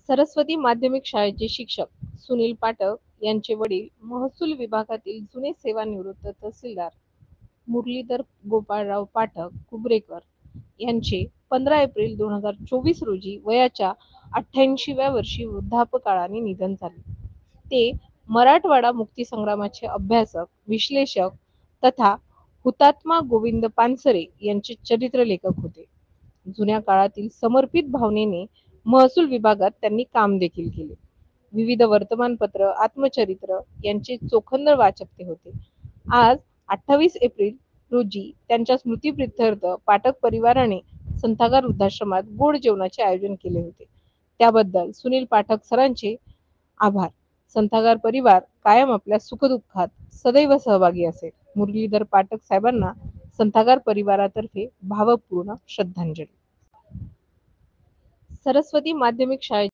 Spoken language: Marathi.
सरस्वती माध्यमिक शाळेचे शिक्षक सुनील पाठक यांचे वडील महसूल विभागातील जुने सेवानिवृत्त तहसीलदार मुरलीधर गोपाळराव पाठक कुबरेकर यांचे 15 एप्रिल 2024 रोजी वयाच्या 88व्या वर्षी वृद्धापकाळाने निधन झाले. ते मराठवाडा मुक्तीसंग्रामाचे अभ्यासक, विश्लेषक तथा हुतात्मा गोविंद पानसरे यांचे चरित्रलेखक होते. जुन्या काळातील समर्पित भावनेने महसूल विभागात त्यांनी काम देखील केले. विविध वर्तमानपत्र, आत्मचरित्र यांचे चोखंदळ वाचक ते होते. आज 28 एप्रिल रोजी त्यांच्या स्मृतिप्रित्यर्थ पाठक परिवाराने संथागार वृद्धाश्रमात गोड जेवणाचे आयोजन केले होते. त्याबद्दल सुनील पाठक सरांचे आभार. संथागार परिवार कायम आपल्या सुखदुःखात सदैव सहभागी असेल. मुरलीधर पाठक साहेबांना संथागार परिवारातर्फे भावपूर्ण श्रद्धांजली. सरस्वती माध्यमिक शाळेचे